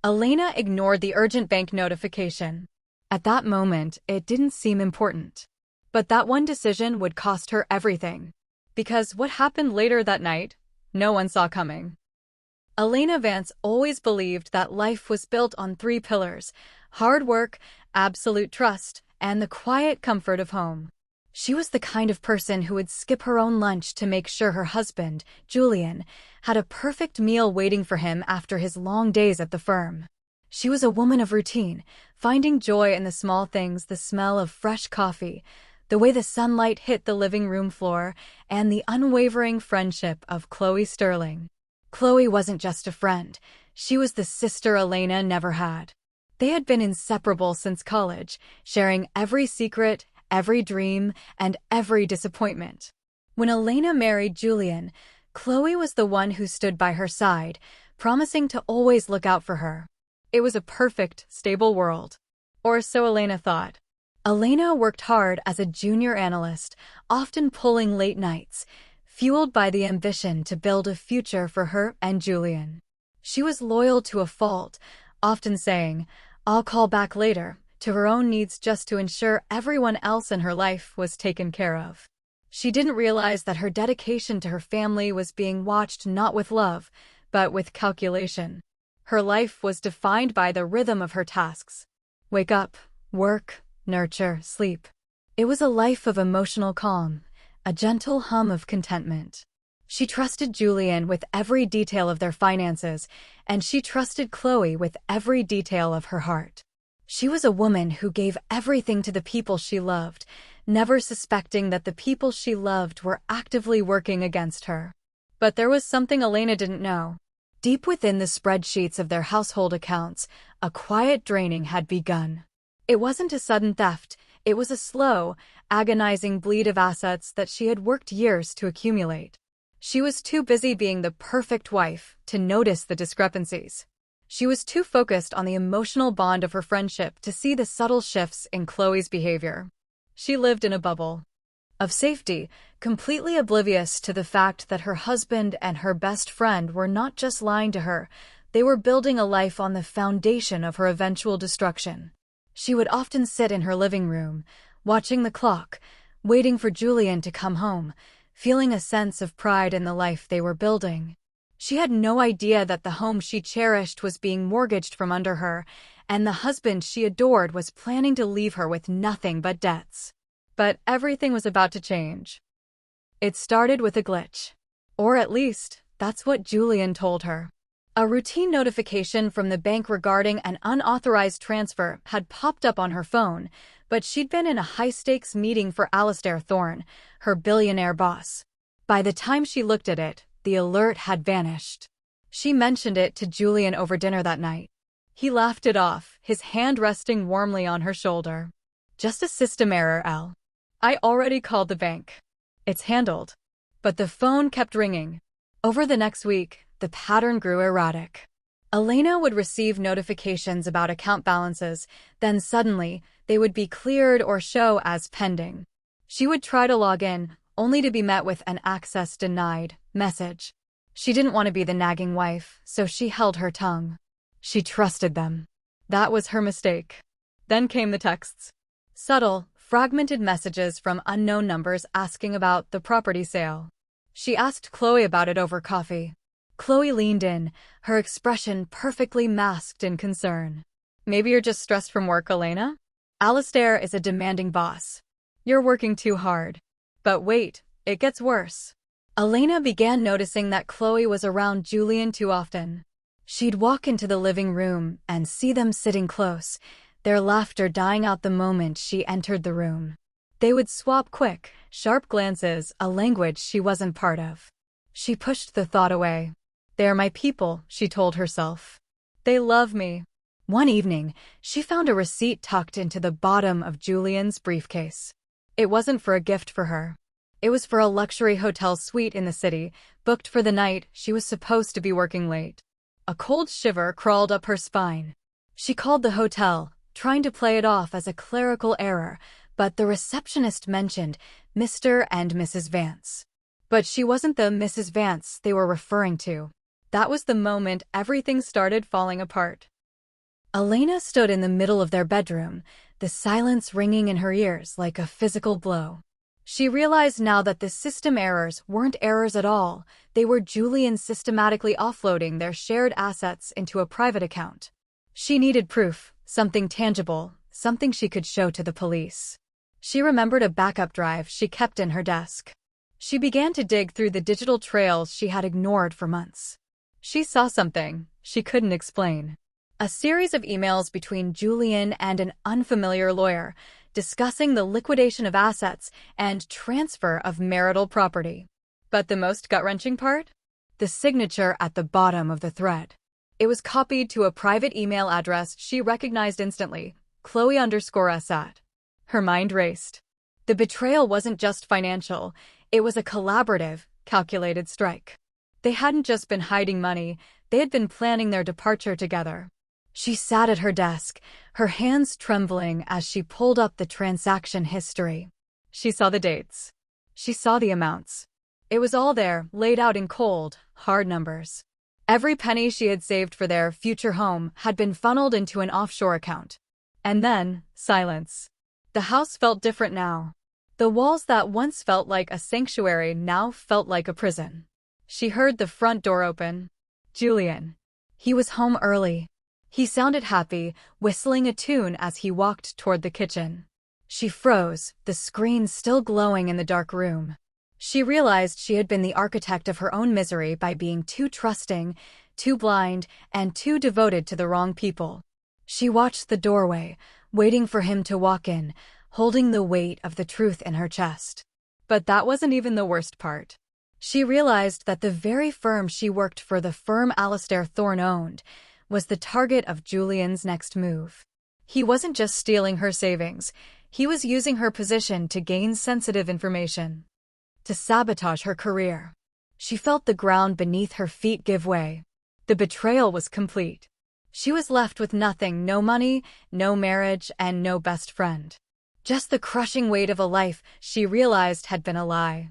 Elena ignored the urgent bank notification. At that moment, it didn't seem important. But that one decision would cost her everything. Because what happened later that night, no one saw coming. Elena Vance always believed that life was built on three pillars: hard work, absolute trust, and the quiet comfort of home. She was the kind of person who would skip her own lunch to make sure her husband, Julian, had a perfect meal waiting for him after his long days at the firm. She was a woman of routine, finding joy in the small things: the smell of fresh coffee, the way the sunlight hit the living room floor, and the unwavering friendship of Chloe Sterling. Chloe wasn't just a friend, she was the sister Elena never had. They had been inseparable since college, sharing every secret, every dream, and every disappointment. When Elena married Julian, Chloe was the one who stood by her side, promising to always look out for her. It was a perfect, stable world. Or so Elena thought. Elena worked hard as a junior analyst, often pulling late nights, fueled by the ambition to build a future for her and Julian. She was loyal to a fault, often saying, "I'll call back later," to her own needs just to ensure everyone else in her life was taken care of. She didn't realize that her dedication to her family was being watched not with love, but with calculation. Her life was defined by the rhythm of her tasks. Wake up, work, nurture, sleep. It was a life of emotional calm, a gentle hum of contentment. She trusted Julian with every detail of their finances, and she trusted Chloe with every detail of her heart. She was a woman who gave everything to the people she loved, never suspecting that the people she loved were actively working against her. But there was something Elena didn't know. Deep within the spreadsheets of their household accounts, a quiet draining had begun. It wasn't a sudden theft, it was a slow, agonizing bleed of assets that she had worked years to accumulate. She was too busy being the perfect wife to notice the discrepancies. She was too focused on the emotional bond of her friendship to see the subtle shifts in Chloe's behavior. She lived in a bubble of safety, completely oblivious to the fact that her husband and her best friend were not just lying to her, they were building a life on the foundation of her eventual destruction. She would often sit in her living room, watching the clock, waiting for Julian to come home, feeling a sense of pride in the life they were building. She had no idea that the home she cherished was being mortgaged from under her, and the husband she adored was planning to leave her with nothing but debts. But everything was about to change. It started with a glitch. Or at least, that's what Julian told her. A routine notification from the bank regarding an unauthorized transfer had popped up on her phone, but she'd been in a high-stakes meeting for Alistair Thorne, her billionaire boss. By the time she looked at it, the alert had vanished. She mentioned it to Julian over dinner that night. He laughed it off, his hand resting warmly on her shoulder. "Just a system error, Al. I already called the bank. It's handled." But the phone kept ringing. Over the next week, the pattern grew erratic. Elena would receive notifications about account balances, then suddenly, they would be cleared or show as pending. She would try to log in, only to be met with an "access denied" message. She didn't want to be the nagging wife, so she held her tongue. She trusted them. That was her mistake. Then came the texts. Subtle, fragmented messages from unknown numbers asking about the property sale. She asked Chloe about it over coffee. Chloe leaned in, her expression perfectly masked in concern. "Maybe you're just stressed from work, Elena? Alistair is a demanding boss. You're working too hard." But wait, it gets worse. Elena began noticing that Chloe was around Julian too often. She'd walk into the living room and see them sitting close, their laughter dying out the moment she entered the room. They would swap quick, sharp glances, a language she wasn't part of. She pushed the thought away. "They're my people," she told herself. "They love me." One evening, she found a receipt tucked into the bottom of Julian's briefcase. It wasn't for a gift for her. It was for a luxury hotel suite in the city, booked for the night she was supposed to be working late. A cold shiver crawled up her spine. She called the hotel, trying to play it off as a clerical error, but the receptionist mentioned Mr. and Mrs. Vance. But she wasn't the Mrs. Vance they were referring to. That was the moment everything started falling apart. Elena stood in the middle of their bedroom, the silence ringing in her ears like a physical blow. She realized now that the system errors weren't errors at all. They were Julian systematically offloading their shared assets into a private account. She needed proof, something tangible, something she could show to the police. She remembered a backup drive she kept in her desk. She began to dig through the digital trails she had ignored for months. She saw something she couldn't explain. A series of emails between Julian and an unfamiliar lawyer discussing the liquidation of assets and transfer of marital property. But the most gut-wrenching part? The signature at the bottom of the thread. It was copied to a private email address she recognized instantly, Chloe_Assad. Her mind raced. The betrayal wasn't just financial, it was a collaborative, calculated strike. They hadn't just been hiding money, they had been planning their departure together. She sat at her desk, her hands trembling as she pulled up the transaction history. She saw the dates. She saw the amounts. It was all there, laid out in cold, hard numbers. Every penny she had saved for their future home had been funneled into an offshore account. And then, silence. The house felt different now. The walls that once felt like a sanctuary now felt like a prison. She heard the front door open. Julian. He was home early. He sounded happy, whistling a tune as he walked toward the kitchen. She froze, the screen still glowing in the dark room. She realized she had been the architect of her own misery by being too trusting, too blind, and too devoted to the wrong people. She watched the doorway, waiting for him to walk in, holding the weight of the truth in her chest. But that wasn't even the worst part. She realized that the very firm she worked for, the firm Alistair Thorne owned, was the target of Julian's next move. He wasn't just stealing her savings, he was using her position to gain sensitive information, to sabotage her career. She felt the ground beneath her feet give way. The betrayal was complete. She was left with nothing, no money, no marriage, and no best friend. Just the crushing weight of a life she realized had been a lie.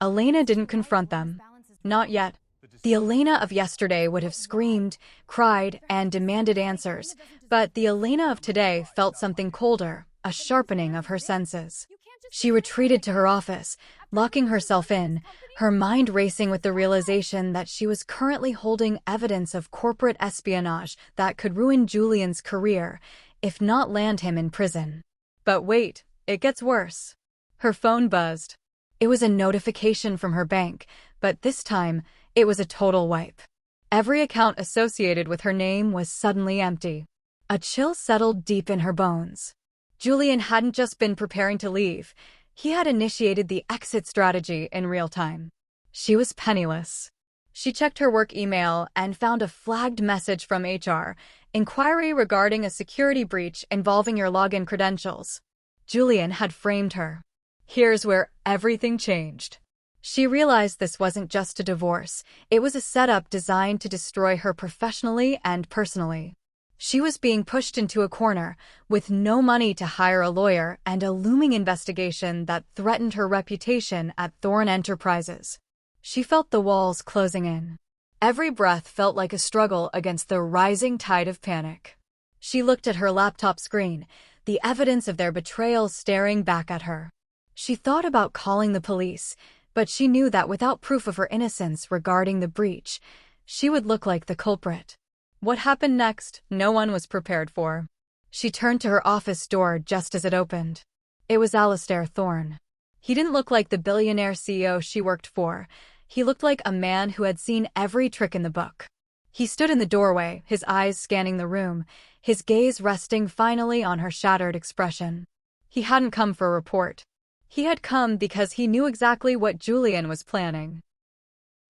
Elena didn't confront them. Not yet. The Elena of yesterday would have screamed, cried, and demanded answers, but the Elena of today felt something colder, a sharpening of her senses. She retreated to her office, locking herself in, her mind racing with the realization that she was currently holding evidence of corporate espionage that could ruin Julian's career, if not land him in prison. But wait, it gets worse. Her phone buzzed. It was a notification from her bank, but this time, it was a total wipe. Every account associated with her name was suddenly empty. A chill settled deep in her bones. Julian hadn't just been preparing to leave, he had initiated the exit strategy in real time. She was penniless. She checked her work email and found a flagged message from HR, inquiry regarding a security breach involving your login credentials. Julian had framed her. Here's where everything changed. She realized this wasn't just a divorce, it was a setup designed to destroy her professionally and personally. She was being pushed into a corner, with no money to hire a lawyer and a looming investigation that threatened her reputation at Thorne Enterprises. She felt the walls closing in. Every breath felt like a struggle against the rising tide of panic. She looked at her laptop screen, the evidence of their betrayal staring back at her. She thought about calling the police, but she knew that without proof of her innocence regarding the breach, she would look like the culprit. What happened next, no one was prepared for. She turned to her office door just as it opened. It was Alistair Thorne. He didn't look like the billionaire CEO she worked for. He looked like a man who had seen every trick in the book. He stood in the doorway, his eyes scanning the room, his gaze resting finally on her shattered expression. He hadn't come for a report. He had come because he knew exactly what Julian was planning.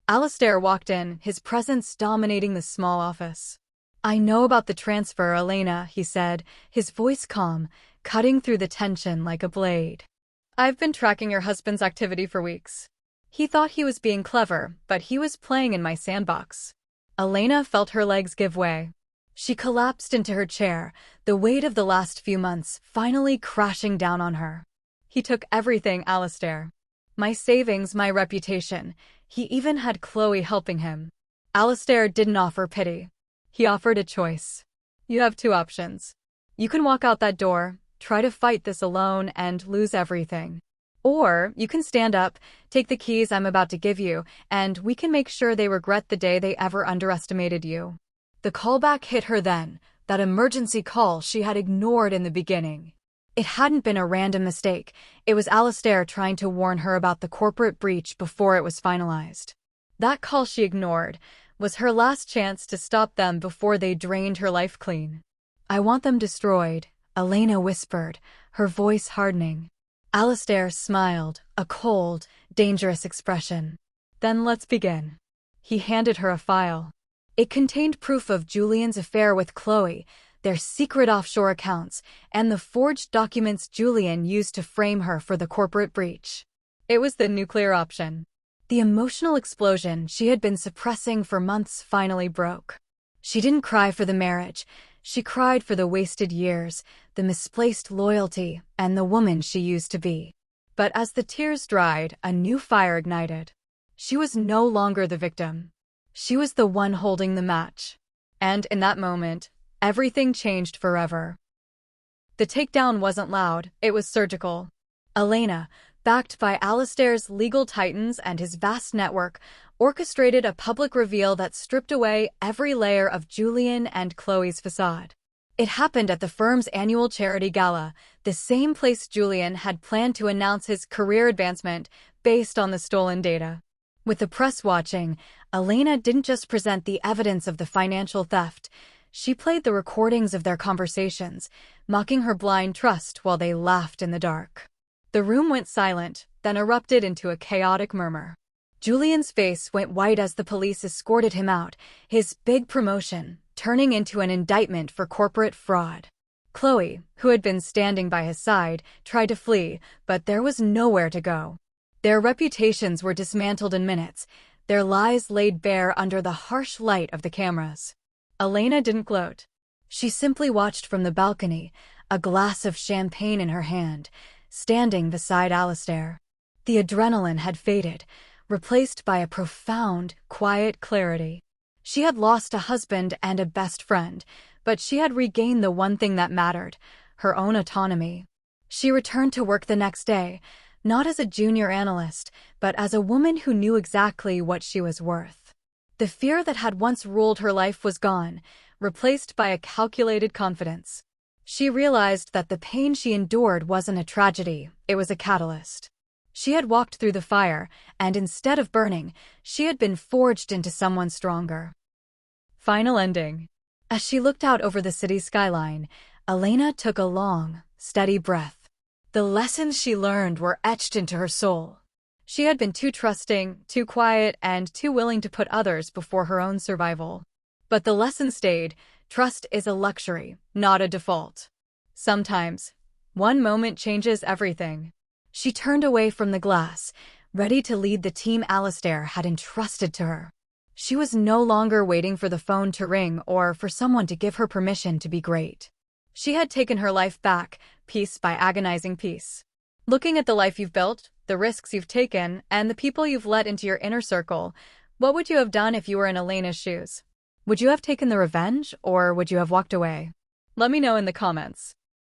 Alistair walked in, his presence dominating the small office. "I know about the transfer, Elena," he said, his voice calm, cutting through the tension like a blade. "I've been tracking your husband's activity for weeks. He thought he was being clever, but he was playing in my sandbox." Elena felt her legs give way. She collapsed into her chair, the weight of the last few months finally crashing down on her. "He took everything, Alistair. My savings, my reputation. He even had Chloe helping him." Alistair didn't offer pity. He offered a choice. You have two options. You can walk out that door, try to fight this alone, and lose everything. Or you can stand up, take the keys I'm about to give you, and we can make sure they regret the day they ever underestimated you. The callback hit her then, that emergency call she had ignored in the beginning. It hadn't been a random mistake. It was Alistair trying to warn her about the corporate breach before it was finalized. That call she ignored was her last chance to stop them before they drained her life clean. "I want them destroyed," Elena whispered, her voice hardening. Alistair smiled, a cold, dangerous expression. "Then let's begin." He handed her a file. It contained proof of Julian's affair with Chloe, their secret offshore accounts, and the forged documents Julian used to frame her for the corporate breach. It was the nuclear option. The emotional explosion she had been suppressing for months finally broke. She didn't cry for the marriage. She cried for the wasted years, the misplaced loyalty, and the woman she used to be. But as the tears dried, a new fire ignited. She was no longer the victim. She was the one holding the match. And in that moment, everything changed forever. The takedown wasn't loud, it was surgical. Elena, backed by Alistair's legal titans and his vast network, orchestrated a public reveal that stripped away every layer of Julian and Chloe's facade. It happened at the firm's annual charity gala, the same place Julian had planned to announce his career advancement based on the stolen data. With the press watching, Elena didn't just present the evidence of the financial theft. She played the recordings of their conversations, mocking her blind trust while they laughed in the dark. The room went silent, then erupted into a chaotic murmur. Julian's face went white as the police escorted him out, his big promotion turning into an indictment for corporate fraud. Chloe, who had been standing by his side, tried to flee, but there was nowhere to go. Their reputations were dismantled in minutes, their lies laid bare under the harsh light of the cameras. Elena didn't gloat. She simply watched from the balcony, a glass of champagne in her hand, standing beside Alistair. The adrenaline had faded, replaced by a profound, quiet clarity. She had lost a husband and a best friend, but she had regained the one thing that mattered, her own autonomy. She returned to work the next day, not as a junior analyst, but as a woman who knew exactly what she was worth. The fear that had once ruled her life was gone, replaced by a calculated confidence. She realized that the pain she endured wasn't a tragedy, it was a catalyst. She had walked through the fire, and instead of burning, she had been forged into someone stronger. Final ending. As she looked out over the city skyline, Elena took a long, steady breath. The lessons she learned were etched into her soul. She had been too trusting, too quiet, and too willing to put others before her own survival. But the lesson stayed: trust is a luxury, not a default. Sometimes, one moment changes everything. She turned away from the glass, ready to lead the team Alistair had entrusted to her. She was no longer waiting for the phone to ring or for someone to give her permission to be great. She had taken her life back, piece by agonizing piece. Looking at the life you've built, the risks you've taken, and the people you've let into your inner circle, what would you have done if you were in Elena's shoes? Would you have taken the revenge, or would you have walked away? Let me know in the comments.